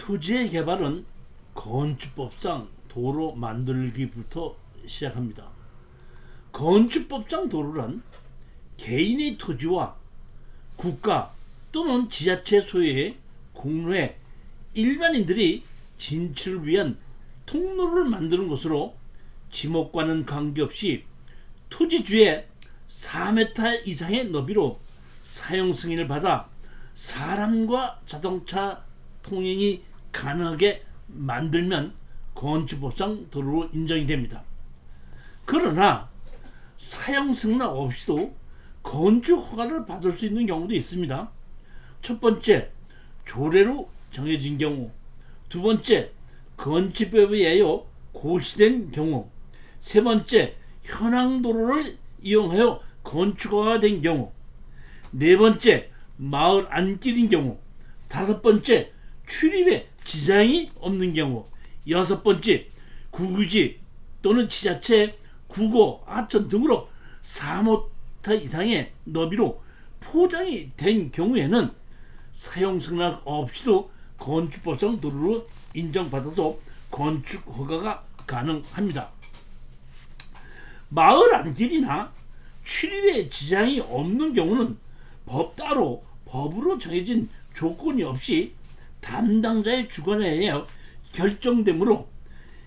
토지의 개발은 건축법상 도로 만들기부터 시작합니다. 건축법상 도로란 개인의 토지와 국가 또는 지자체 소유의 공로에 일반인들이 진출을 위한 통로를 만드는 것으로 지목과는 관계없이 토지주의 4m 이상의 너비로 사용 승인을 받아 사람과 자동차 통행이 가능하게 만들면 건축법상 도로로 인정이 됩니다. 그러나 사용 승인 없이도 건축 허가를 받을 수 있는 경우도 있습니다. 첫 번째, 조례로 정해진 경우, 두 번째, 건축법에 의하여 고시된 경우, 세 번째, 현황 도로를 이용하여 건축허가가 된 경우, 네 번째, 마을 안길인 경우, 다섯 번째, 출입에 지장이 없는 경우, 여섯 번째, 국유지 또는 지자체, 국어, 하천 등으로 4m 이상의 너비로 포장이 된 경우에는 사용 승낙 없이도 건축법상 도로로 인정받아서 건축 허가가 가능합니다. 마을 안길이나 출입에 지장이 없는 경우는 따로 법으로 정해진 조건이 없이 담당자의 주관에 의해 결정되므로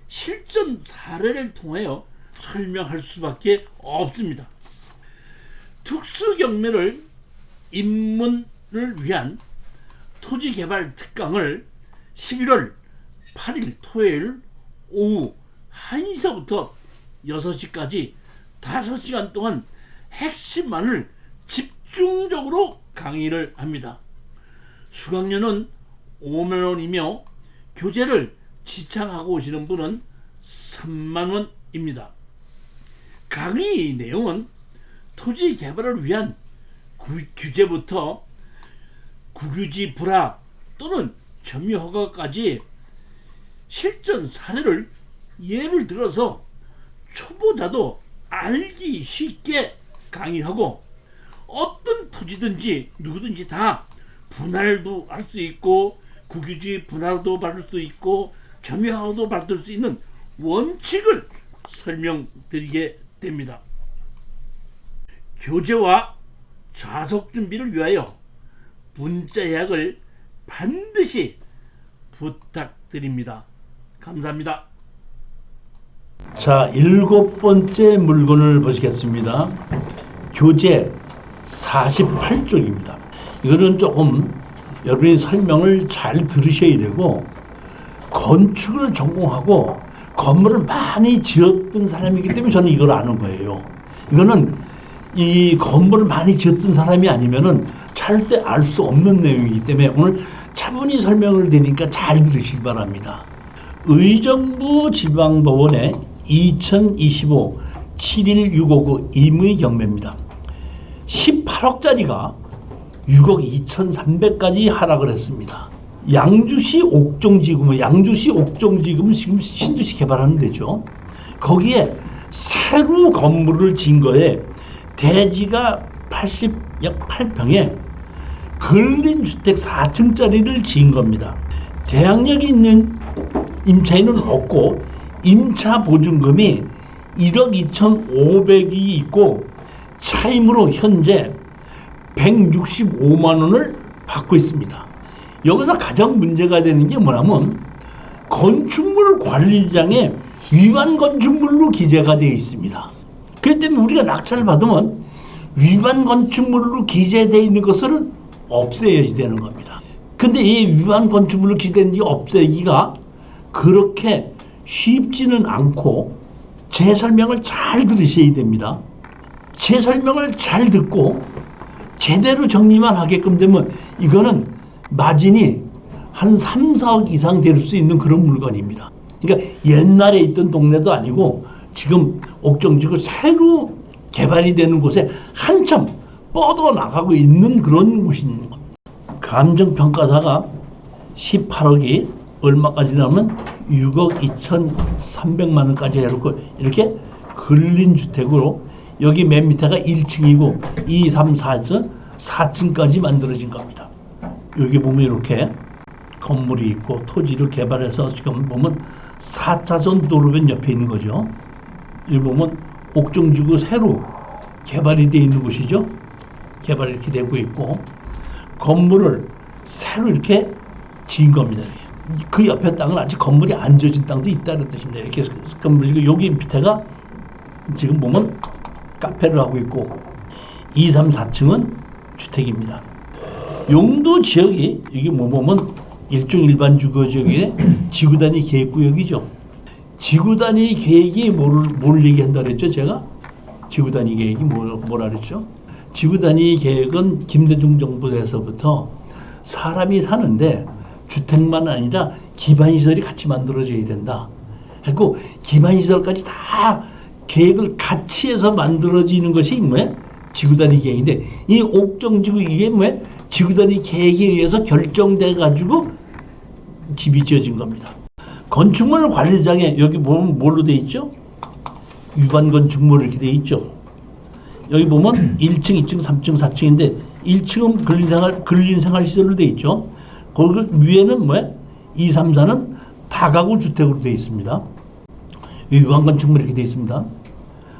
실전 사례를 통하여 설명할 수밖에 없습니다. 특수 경매를 입문을 위한 토지개발 특강을 11월 8일 토요일 오후 1시부터 6시까지 5시간 동안 핵심만을 집중적으로 강의를 합니다. 수강료는 5만원이며 교재를 지참하고 오시는 분은 3만원입니다. 강의 내용은 토지 개발을 위한 규제부터 국유지 불화 또는 점유 허가까지 실전 사례를 예를 들어서 초보자도 알기 쉽게 강의하고 어떤 토지든지 누구든지 다 분할도 할 수 있고 국유지 분할도 받을 수 있고 점유 허가도 받을 수 있는 원칙을 설명드리게 됩니다. 교재와 좌석 준비를 위하여 문자 예약을 반드시 부탁드립니다. 감사합니다. 자, 7번째 물건을 보시겠습니다. 교재 48쪽입니다. 이거는 조금 여러분이 설명을 잘 들으셔야 되고, 건축을 전공하고 건물을 많이 지었던 사람이기 때문에 저는 이걸 아는 거예요. 이거는 이 건물을 많이 지었던 사람이 아니면은 절대 알 수 없는 내용이기 때문에 오늘 차분히 설명을 드리니까 잘 들으시기 바랍니다. 의정부 지방법원의 2025 71659 임의 경매입니다. 18억짜리가 6억 2,300까지 하락을 했습니다. 양주시 옥정지구는 지금 신도시 개발하는 데죠. 거기에 새로 건물을 진 거에 대지가 약 8평에 근린주택 4층짜리를 지은 겁니다. 대항력이 있는 임차인은 없고 임차 보증금이 1억 2,500이 있고 차임으로 현재 165만 원을 받고 있습니다. 여기서 가장 문제가 되는 게 뭐냐면 건축물 관리장에 위반 건축물로 기재가 되어 있습니다. 그렇기 때문에 우리가 낙찰을 받으면 위반 건축물로 기재되어 있는 것을 없애야 되는 겁니다. 근데 이 위반 건축물로 기재된 게 없애기가 그렇게 쉽지는 않고 제 설명을 잘 들으셔야 됩니다. 제 설명을 잘 듣고 제대로 정리만 하게끔 되면 이거는 마진이 한 3, 4억 이상 될 수 있는 그런 물건입니다. 그러니까 옛날에 있던 동네도 아니고 지금 옥정지구 새로 개발이 되는 곳에 한참 뻗어나가고 있는 그런 곳이 있는 겁니다. 감정평가사가 18억이 얼마까지 나오면 6억 2,300만 원까지 해놓고 이렇게 근린주택으로 여기 맨 밑에가 1층이고 2, 3, 4층 4층까지 만들어진 겁니다. 여기 보면 이렇게 건물이 있고 토지를 개발해서 지금 보면 4차선 도로변 옆에 있는 거죠. 여기 보면 옥정지구 새로 개발이 되어 있는 곳이죠. 개발이 이렇게 되고 있고 건물을 새로 이렇게 지은 겁니다. 그 옆에 땅은 아직 건물이 안 지어진 땅도 있다는 뜻입니다. 이렇게 건물이고 여기 밑에가 지금 보면 카페를 하고 있고 2, 3, 4층은 주택입니다. 용도 지역이 여기 뭐 보면 일종 일반 주거 지역의 지구 단위 계획 구역이죠. 지구 단위 계획이 뭘 얘기한다 그랬죠? 제가 지구 단위 계획이 뭐라 그랬죠? 지구 단위 계획은 김대중 정부 때서부터 사람이 사는데 주택만 아니라 기반시설이 같이 만들어져야 된다. 그리고 기반시설까지 다 계획을 같이 해서 만들어지는 것이 뭐야? 지구단위 계획인데 이 옥정지구 이게 뭐야? 지구단위 계획에 의해서 결정돼 가지고 집이 지어진 겁니다. 건축물 관리장에 여기 보면 뭘로 돼 있죠? 위반 건축물 이렇게 돼 있죠. 여기 보면 1층, 2층, 3층, 4층인데 1층은 근린생활시설로 돼 있죠. 거기 위에는 뭐야? 2, 3, 4는 다가구 주택으로 돼 있습니다. 위반 건축물 이렇게 돼 있습니다.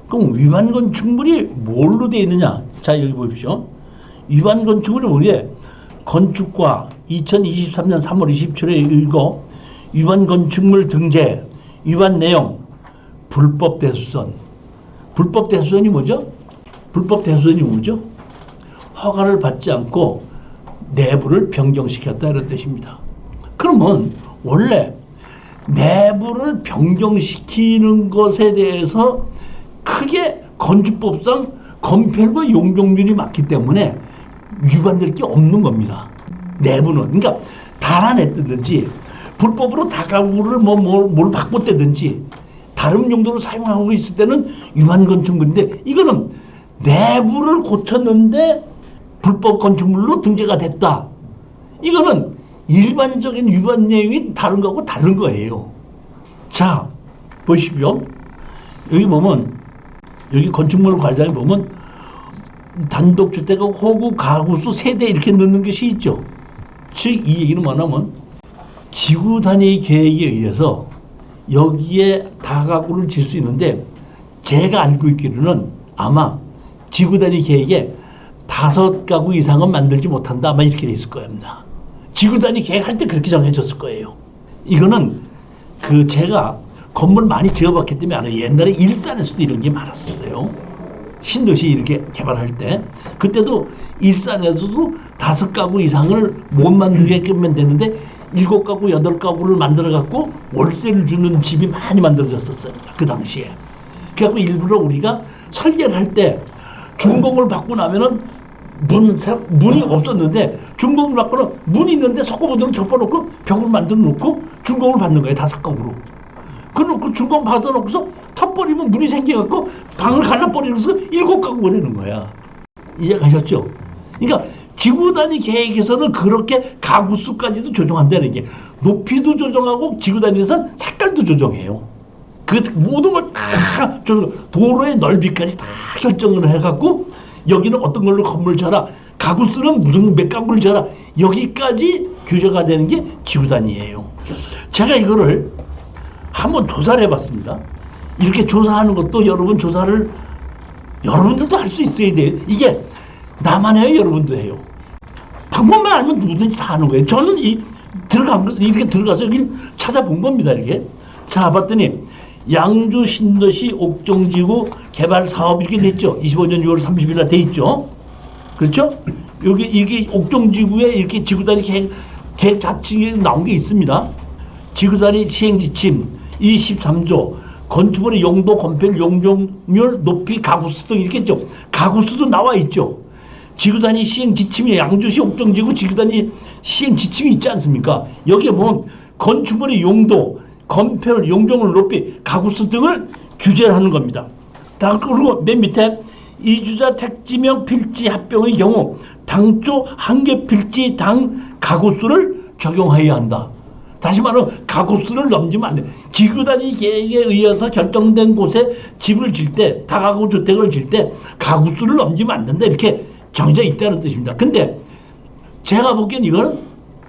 그럼 위반 건축물이 뭘로 돼 있느냐? 자, 여기 보십시오. 위반 건축물이 뭐게? 건축과 2023년 3월 27일에 이거 위반 건축물 등재, 위반 내용, 불법 대수선. 불법 대수선이 뭐죠? 불법 대수선이 뭐죠? 허가를 받지 않고 내부를 변경시켰다 이런 뜻입니다. 그러면 원래 내부를 변경시키는 것에 대해서 크게 건축법상 건폐율과 용적률이 맞기 때문에 위반될 게 없는 겁니다. 내부는. 그러니까 달아냈든지 불법으로 다가구를 뭘 바꿨다든지 다른 용도로 사용하고 있을 때는 위반 건축물인데 이거는 내부를 고쳤는데 불법 건축물로 등재가 됐다. 이거는 일반적인 위반 내용이 다른 거하고 다른 거예요. 자, 보십시오. 여기 보면 여기 건축물 관리장에 보면 단독주택하고 호구 가구수 세대 이렇게 넣는 것이 있죠. 즉 이 얘기는 뭐냐면 지구 단위 계획에 의해서 여기에 다가구를 질 수 있는데 제가 알고 있기로는 아마 지구 단위 계획에 5가구 이상은 만들지 못한다 아마 이렇게 돼 있을 겁니다. 지구 단위 계획할 때 그렇게 정해졌을 거예요. 이거는 제가 건물 많이 지어봤기 때문에 알아요. 옛날에 일산에서도 이런 게 많았었어요. 신도시 이렇게 개발할 때 그때도 일산에서도 5가구 이상을 못 만들게끔 됐는데 7가구, 8가구를 만들어 갖고 월세를 주는 집이 많이 만들어졌었어요. 그 당시에. 그래갖고 일부러 우리가 설계를 할 때 준공을 받고 나면은 문이 없었는데 준공을 받고는 문이 있는데 석고보드를 접어놓고 벽을 만들어 놓고 준공을 받는 거예요. 5가구로. 그래놓고 준공 받아놓고서 터버리면 문이 생겨갖고 방을 갈라버리면서 7가구가 되는 거야. 이해가셨죠? 그러니까 지구 단위 계획에서는 그렇게 가구 수까지도 조정한다는 게 높이도 조정하고 지구 단위에서는 색깔도 조정해요. 그 모든 걸 다 조정, 도로의 넓이까지 다 결정을 해갖고 여기는 어떤 걸로 건물 지어라, 가구 수는 무슨 몇 가구를 지어라 여기까지 규제가 되는 게 지구 단위예요. 제가 이거를 한번 조사를 해봤습니다. 이렇게 조사하는 것도 여러분들도 할 수 있어야 돼요. 이게 나만 해요, 여러분도 해요. 방법만 알면 누구든지 다 하는 거예요. 저는 이렇게 들어가서 여기 찾아본 겁니다. 이렇게 찾아봤더니 양주 신도시 옥정지구 개발 사업 이렇게 됐죠. 25년 6월 30일 날 돼 있죠. 그렇죠? 이게 옥정지구에 이렇게 지구단위 계획 자체에 나온 게 있습니다. 지구단위 시행 지침 23조 건축물의 용도, 건폐율, 용적률, 높이, 가구수 등 이렇게 있죠. 가구수도 나와 있죠. 지구단위 시행 지침이 양주시 옥정지구 지구단위 시행 지침이 있지 않습니까? 여기에 보면 건축물의 용도, 건폐율, 용적률, 높이, 가구수 등을 규제를 하는 겁니다. 그리고 맨 밑에 이주자 택지명 필지 합병의 경우 당초 한 개 필지 당 가구수를 적용해야 한다. 다시 말하면 가구수를 넘기면 안 돼. 지구단위 계획에 의해서 결정된 곳에 집을 질 때, 다가구 주택을 질 때 가구수를 넘기면 안 된다. 이렇게 정해져 있다는 뜻입니다. 근데 제가 보기엔 이건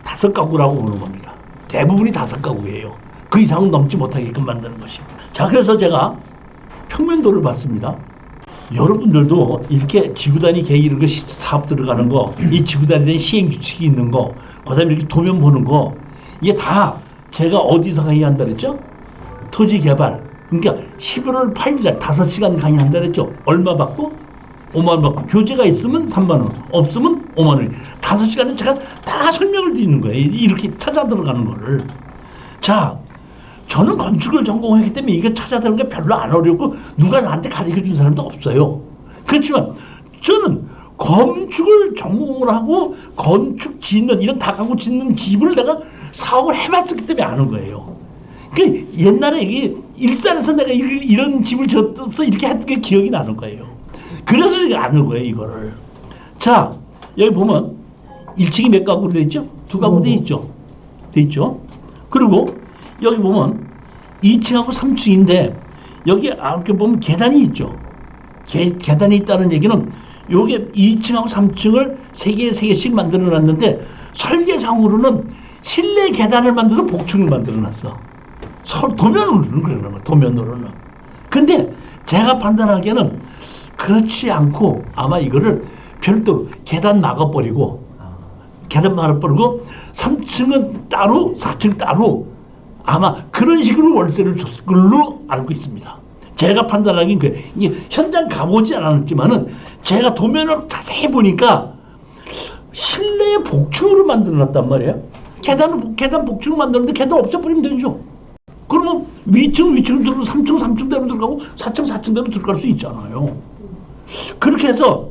5가구라고 보는 겁니다. 대부분이 5가구예요. 그 이상은 넘지 못하게끔 만드는 것이. 자, 그래서 제가 평면도를 봤습니다. 여러분들도 이렇게 지구단위 계획 이런 거 사업 들어가는 거, 이 지구단위에 대한 시행 규칙이 있는 거, 그다음에 이렇게 도면 보는 거, 이게 다 제가 어디서 강의한다 그랬죠? 토지개발. 그러니까 11월 8일 날 5시간 강의한다 그랬죠? 얼마 받고? 5만 원 받고, 교재가 있으면 3만 원, 없으면 5만 원. 5시간은 제가 다 설명을 드리는 거예요. 이렇게 찾아 들어가는 거를. 자, 저는 건축을 전공했기 때문에 이게 찾아 들어가는 게 별로 안 어렵고 누가 나한테 가르쳐 준 사람도 없어요. 그렇지만 저는 건축을 전공을 하고 건축 짓는 이런 다가구 짓는 집을 내가 사업을 해봤었기 때문에 아는 거예요. 그 옛날에 이게 일산에서 내가 이런 집을 졌어 이렇게 했던 게 기억이 나는 거예요. 그래서 제가 아는 거예요, 이거를. 자, 여기 보면 1층이 몇 가구로 돼 있죠? 2가구 돼 있죠? 돼 있죠? 그리고 여기 보면 2층하고 3층인데 여기 이렇게 보면 계단이 있죠. 계단이 있다는 얘기는 요게 2층하고 3층을 3개씩 만들어 놨는데 설계상으로는 실내 계단을 만들어서 복층을 만들어 놨어. 도면으로는 그러는 거야. 도면으로는. 근데 제가 판단하기에는 그렇지 않고 아마 이거를 별도로 계단 막아버리고 3층은 따로 4층 따로 아마 그런 식으로 월세를 줬을 걸로 알고 있습니다. 제가 판단하기엔 이게 현장 가보지 않았지만은 제가 도면을 자세히 보니까 실내에 복층으로 만들어놨단 말이에요. 계단 복층으로 만들었는데 계단 없애버리면 되죠. 그러면 위층 들어가고 3층대로 들어가고 4층대로 들어갈 수 있잖아요. 그렇게 해서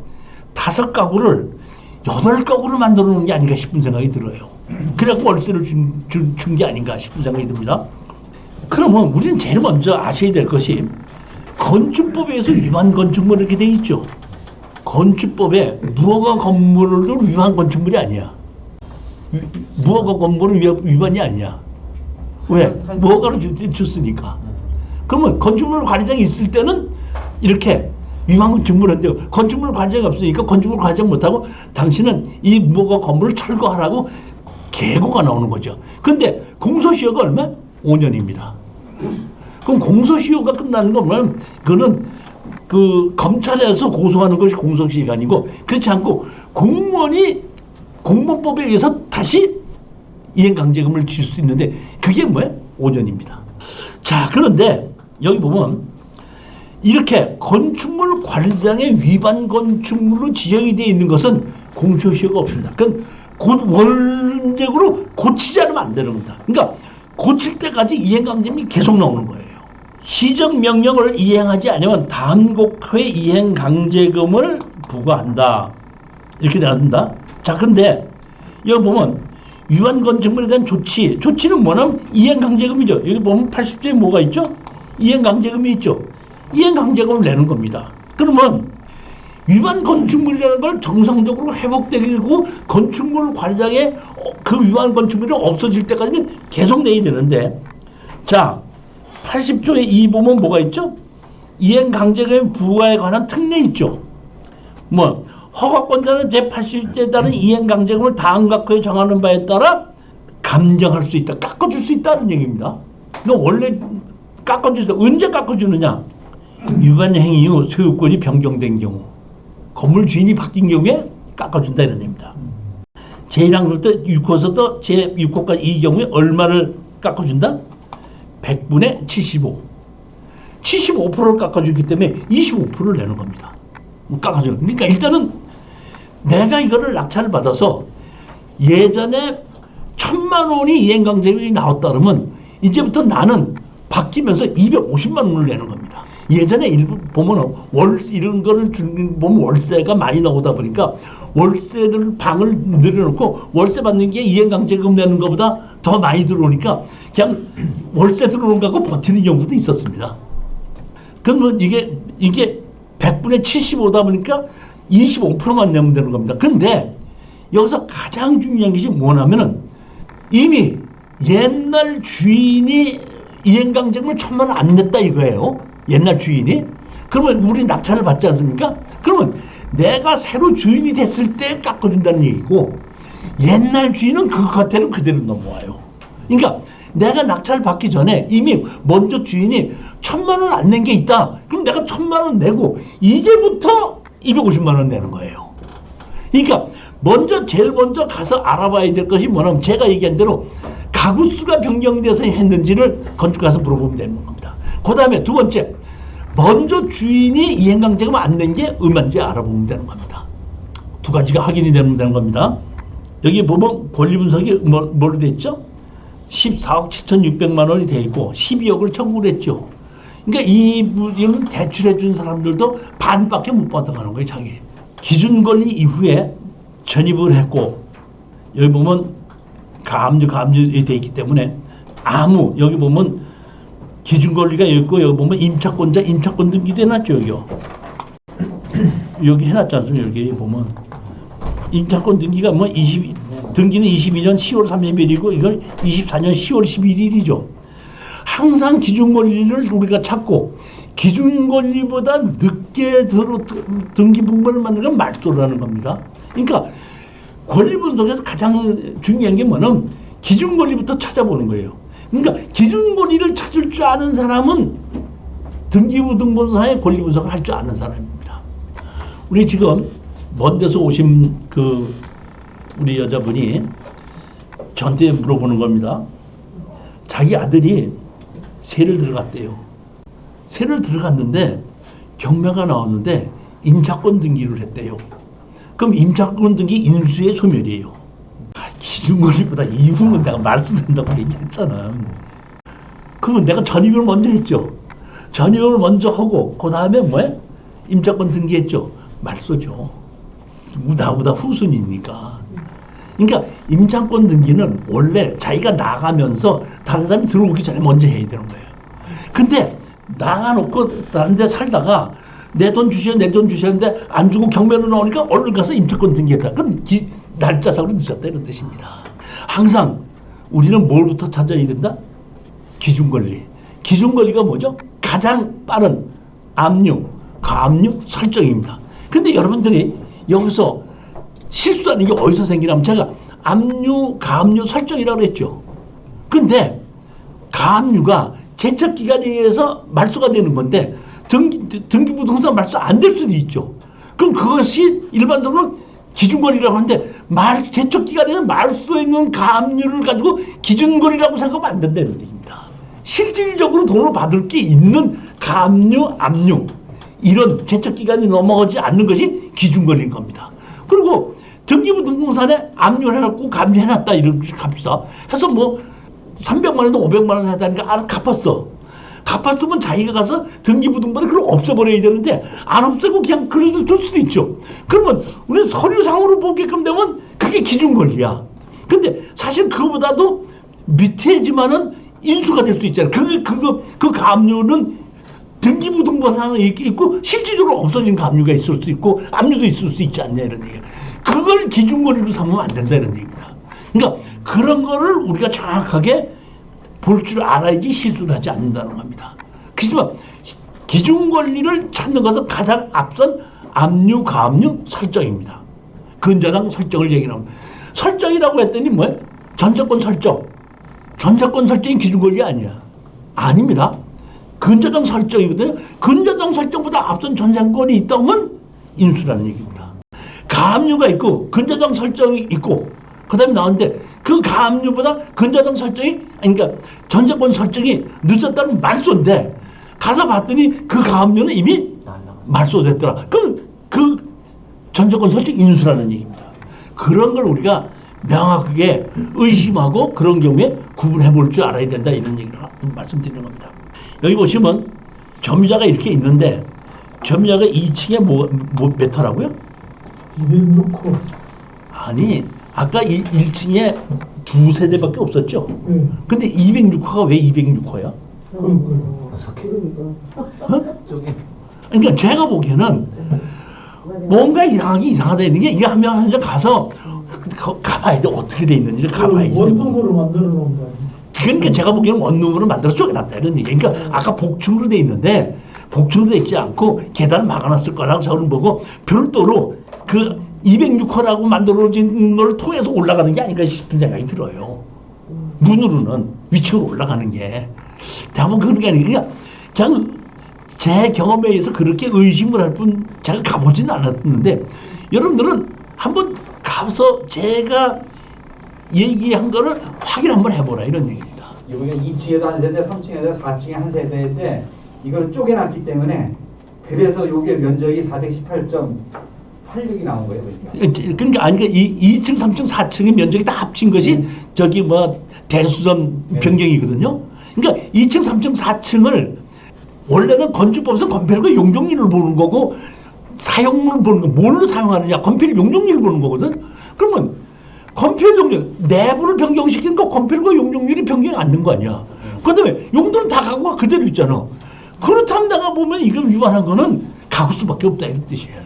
5가구를 8가구를 만들어 놓은 게 아닌가 싶은 생각이 들어요. 그래갖고 월세를 준 게 아닌가 싶은 생각이 듭니다. 그러면 우리는 제일 먼저 아셔야 될 것이 건축법에 의해서 위반 건축물 이렇게 돼 있죠. 건축법에 무허가 건물도 위반 건축물이 아니야. 무허가 건물은 위반이 아니야. 왜? 무허가로 줬으니까. 그러면 건축물 관리장이 있을 때는 이렇게 위반 건축물인데 건축물 관리장이 없으니까 건축물 관리장 못하고 당신은 이 무허가 건물을 철거하라고 계고가 나오는 거죠. 근데 공소시효가 얼마? 5년입니다. 그럼 공소시효가 끝나는 거면 그거는 그 검찰에서 고소하는 것이 공소시효가 그렇지 않고 공무원이 공무원법에 의해서 다시 이행강제금을 질 수 있는데 그게 뭐예요? 5년입니다. 자, 그런데 여기 보면 이렇게 건축물 관리장의 위반 건축물로 지정이 되어 있는 것은 공소시효가 없습니다. 그건 곧 원칙으로 고치지 않으면 안 되는 겁니다. 그러니까 고칠 때까지 이행강제금이 계속 나오는 거예요. 시정명령을 이행하지 않으면 단곡회 이행강제금을 부과한다. 이렇게 나온다. 자, 그런데 여기 보면 위반 건축물에 대한 조치는 뭐냐면 이행강제금이죠. 여기 보면 80조에 뭐가 있죠? 이행강제금이 있죠. 이행강제금을 내는 겁니다. 그러면 위반 건축물이라는 걸 정상적으로 회복되고 건축물 관리장의 그 위반 건축물이 없어질 때까지는 계속 내야 되는데, 자, 80조에 2 보면 뭐가 있죠? 이행강제금 부과에 관한 특례 있죠. 뭐 허가권자는 제80조에 따른 이행강제금을 다음각호에 정하는 바에 따라 감정할 수 있다, 깎아줄 수 있다는 얘기입니다. 그러니까 원래 깎아줄 수 있다. 언제 깎아주느냐? 위반 행위 후 소유권이 변경된 경우, 건물 주인이 바뀐 경우에 깎아준다 이런 얘기입니다. 제1항 때 6호에서 제6호까지 이 경우에 얼마를 깎아준다? 100분의 75. 75%를 깎아주기 때문에 25%를 내는 겁니다. 깎아줘요. 그러니까 일단은 내가 이거를 낙찰을 받아서 예전에 1,000만 원이 이행강제금이 나왔다 그러면 이제부터 나는 바뀌면서 250만 원을 내는 겁니다. 예전에 일부 보면 이런 거를 보면 월세가 많이 나오다 보니까 월세를 방을 늘려놓고 월세 받는 게 이행강제금 내는 것보다 더 많이 들어오니까 그냥 월세 들어오는 거하고 버티는 경우도 있었습니다. 그러면 이게 100분의 75다 보니까 25%만 내면 되는 겁니다. 근데 여기서 가장 중요한 것이 뭐냐면은 이미 옛날 주인이 이행강제금을 1,000만 원 안 냈다 이거예요. 옛날 주인이. 그러면 우리 낙찰을 받지 않습니까? 그러면 내가 새로 주인이 됐을 때 깎아준다는 얘기고 옛날 주인은 그 겉에는 그대로 넘어와요. 그러니까 내가 낙찰 받기 전에 이미 먼저 주인이 1,000만 원 안 낸 게 있다. 그럼 내가 1,000만 원 내고 이제부터 250만 원 내는 거예요. 그러니까 제일 먼저 가서 알아봐야 될 것이 뭐냐면 제가 얘기한 대로 가구 수가 변경돼서 했는지를 건축가에서 물어보면 되는 겁니다. 그 다음에 두 번째, 먼저 주인이 이행강제금 안 낸 게 얼마인지 알아보면 되는 겁니다. 두 가지가 확인이 되는 겁니다. 여기 보면 권리분석이 뭘로 돼 있죠? 14억 7,600만 원이 돼 있고 12억을 청구를 했죠. 그러니까 이분 대출해 준 사람들도 반밖에 못 받아가는 거예요. 자기 기준권리 이후에 전입을 했고, 여기 보면 가압류 돼 있기 때문에 여기 보면 기준권리가 있고, 여기 보면 임차권 등기도 해놨죠. 여기요. 여기 해놨지 않습니까? 여기 보면 임차권 등기가 등기는 22년 10월 30일이고 이걸 24년 10월 11일이죠. 항상 기준권리를 우리가 찾고 기준권리보다 늦게 등기 분본을 만드는 건 말소라는 겁니다. 그러니까 권리 분석에서 가장 중요한 게 뭐냐면 기준권리부터 찾아보는 거예요. 그러니까 기준권리를 찾을 줄 아는 사람은 등기부등본상의 권리 분석을 할 줄 아는 사람입니다. 우리 지금 먼 데서 오신 우리 여자분이 저한테 물어보는 겁니다. 자기 아들이 세를 들어갔대요. 세를 들어갔는데 경매가 나왔는데 임차권 등기를 했대요. 그럼 임차권 등기 인수의 소멸이에요. 기준권리보다 이후는 내가 말소된다고 얘기했잖아. 그러면 내가 전입을 먼저 했죠. 전입을 먼저 하고 그 다음에 임차권 등기했죠. 말소죠. 나보다 후순이니까. 그러니까 임차권 등기는 원래 자기가 나가면서 다른 사람이 들어오기 전에 먼저 해야 되는 거예요. 근데 나가놓고 다른 데 살다가 내 돈 주셨는데 안 주고 경매로 나오니까 얼른 가서 임차권 등기했다. 그럼 날짜상으로 늦었다 이런 뜻입니다. 항상 우리는 뭘부터 찾아야 된다? 기준권리. 기준권리가 뭐죠? 가장 빠른 압류, 가압류 설정입니다. 근데 여러분들이 여기서 실수하는 게 어디서 생기냐면 제가 압류, 가압류 설정이라고 했죠. 근데 가압류가 제척기간에 의해서 말소가 되는 건데 등기부등본 말소 안 될 수도 있죠. 그럼 그것이 일반적으로 기준권리라고 하는데 제척기간에는 말소에 있는 가압류를 가지고 기준권리라고 생각하면 안 된다는 얘기입니다. 실질적으로 돈을 받을 게 있는 가압류, 압류 이런 제척기간이 넘어가지 않는 것이 기준권리인 겁니다. 그리고 등기부등본상에 압류를 해놨고 가압류해놨다 이렇게 갑시다. 해서 300만 원도 500만 원 하다니까 알아서 갚았어. 갚았으면 자기가 가서 등기부등본을 그걸 없애버려야 되는데 안 없애고 그냥 그래도 둘 수도 있죠. 그러면 우리는 서류상으로 보게끔 되면 그게 기준권리야. 근데 사실 그거보다도 밑에지만은 인수가 될 수 있잖아요. 그 가압류는 등기부등본상에 있고 실질적으로 없어진 가압류가 있을 수 있고 압류도 있을 수 있지 않냐 이런 얘기야. 그걸 기준권리로 삼으면 안 된다 이런 얘기입니다. 그러니까 그런 거를 우리가 정확하게 볼 줄 알아야지 실수를 하지 않는다는 겁니다. 그렇지만 기준권리를 찾는 것은 가장 앞선 압류, 가압류 설정입니다. 근저당 설정을 얘기를 합니다. 설정이라고 했더니 전자권 설정. 전자권 설정이 기준권리 아니야. 아닙니다. 근저당 설정이거든요. 근저당 설정보다 앞선 전자권이 있다면 인수라는 얘기입니다. 가압류가 있고 근저당 설정이 있고 그 다음에 나왔는데 그 가압류보다 근저당 설정이 그러니까 전자권 설정이 늦었다는 말소인데 가서 봤더니 그 가압류는 이미 말소됐더라. 그럼 그 전자권 설정 인수라는 얘기입니다. 그런 걸 우리가 명확하게 의심하고 그런 경우에 구분해 볼 줄 알아야 된다 이런 얘기를 말씀드리는 겁니다. 여기 보시면 점유자가 이렇게 있는데 점유자가 2층에 몇 호라고요? 206호. 아니 아까 1층에 두 세대밖에 없었죠? 근데 206호가 왜 206호야? 그러니까 제가 보기에는 뭔가 이상하다 있는 게 이 한 명 한 명 가서 가봐야 돼. 어떻게 돼 있는지를 가봐야 돼. 원룸으로 만들어 놓은 거야. 그러니까 제가 보기에는 원룸으로 만들어 쪼개놨다 이런 얘기. 그러니까 아까 복층으로 돼 있는데 복층으로 돼 있지 않고 계단을 막아놨을 거라고 저는 보고 별도로 그 206호라고 만들어진 걸 통해서 올라가는 게 아닌가 싶은 생각이 들어요. 문으로는 위층으로 올라가는 게 대부분 그런 게 아니라 그냥 제 경험에 의해서 그렇게 의심을 할 뿐 제가 가보지는 않았는데 여러분들은 한번 가서 제가 얘기한 거를 확인 한번 해보라 이런 얘기입니다. 여기가 2층에도 한 세대, 3층에도 4층에 한 세대인데 이거를 쪼개놨기 때문에 그래서 요게 면적이 418.86이 나온 거예요. 그러니까 아니 그러니까 2층, 3층, 4층의 면적이 다 합친 것이 저기 뭐 대수선 변경이거든요. 그러니까 2층, 3층, 4층을 원래는 건축법에서 건폐율과 용적률을 보는 거고 사용을 보는 거 뭘로 사용하느냐 건폐율 용적률을 보는 거거든. 그러면 건폐율 용적 내부를 변경시키는 거 건폐율과 용적률이 변경이 안 된 거 아니야. 그다음에 용도는 다 가구가 그대로 있잖아. 그렇다면 내가 보면 이걸 위반한 거는 가구수밖에 없다 이런 뜻이에요.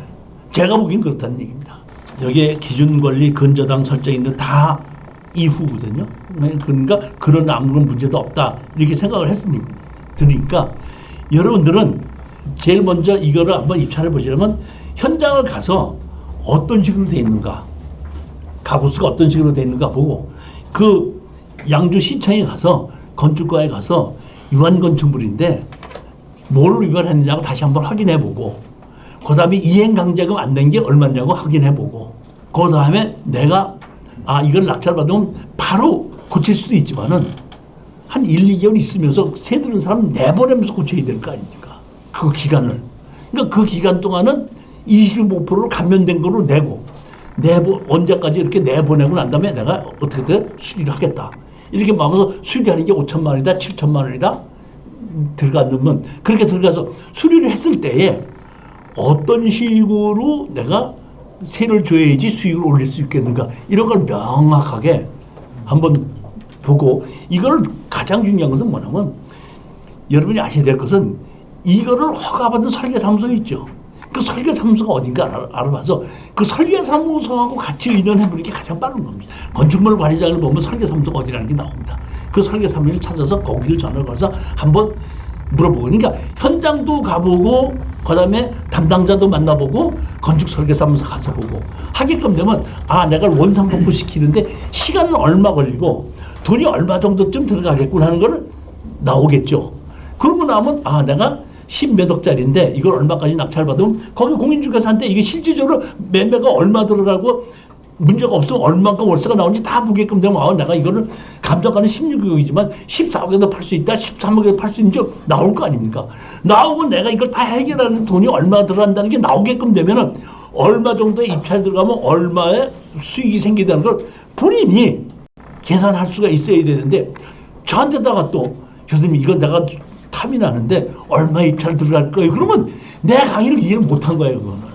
제가 보기엔 그렇다는 얘기입니다. 여기에 기준권리 근저당 설정인데 다 이후거든요. 그러니까 그런 아무런 문제도 없다 이렇게 생각을 했으니까 드니까 여러분들은 제일 먼저 이거를 한번 입찰해 보시려면 현장을 가서 어떤 식으로 돼 있는가 가구수가 어떤 식으로 돼 있는가 보고 그 양주시청에 가서 건축과에 가서 유한 건축물인데 뭘 위반했느냐고 다시 한번 확인해 보고 그 다음에 이행강제금 안 낸 게 얼마냐고 확인해 보고 그 다음에 내가 이걸 낙찰 받으면 바로 고칠 수도 있지만은 한 1, 2개월 있으면서 새드는 사람 내보내면서 고쳐야 될 거 아닙니까? 그 기간을. 그러니까 그 기간 동안은 25%를 감면된 거로 내고 언제까지 이렇게 내보내고 난 다음에 내가 어떻게든 수리를 하겠다. 이렇게 막아서 수리하는 게 5천만 원이다, 7천만 원이다 들어가면 그렇게 들어가서 수리를 했을 때에 어떤 식으로 내가 세를 줘야지 수익을 올릴 수 있겠는가 이런 걸 명확하게 한번 보고 이걸 가장 중요한 것은 뭐냐면 여러분이 아셔야 될 것은 이거를 허가받은 설계사무소 있죠. 그 설계사무소가 어딘가 알아봐서 그 설계사무소하고 같이 의논해보는 게 가장 빠른 겁니다. 건축물 관리장을 보면 설계사무소가 어디라는 게 나옵니다. 그 설계사무소를 찾아서 거기를 전화를 걸어서 한번 물어보고 그러니까 현장도 가보고 그 다음에 담당자도 만나보고 건축설계사무소 가서 보고 하게끔 되면 내가 원상복구 시키는데 시간은 얼마 걸리고 돈이 얼마 정도쯤 들어가겠구나 하는 걸 나오겠죠. 그러고 나면 내가 10몇 억짜리인데 이걸 얼마까지 낙찰받으면 거기 공인중개사한테 이게 실질적으로 매매가 얼마 들어가고 문제가 없으면 얼마큼 월세가 나오는지 다 보게끔 되면 내가 이거를 감정가는 16억이지만 14억에도 팔 수 있다 13억에도 팔 수 있는지 나올 거 아닙니까? 나오고 내가 이걸 다 해결하는 돈이 얼마 들어간다는 게 나오게끔 되면은 얼마 정도의 입찰 들어가면 얼마의 수익이 생기다는 걸 본인이 계산할 수가 있어야 되는데 저한테다가 또 교수님 이거 내가 탐이 나는데 얼마 입찰 들어갈 거예요. 그러면 내 강의를 이해를 못한 거예요. 그거는.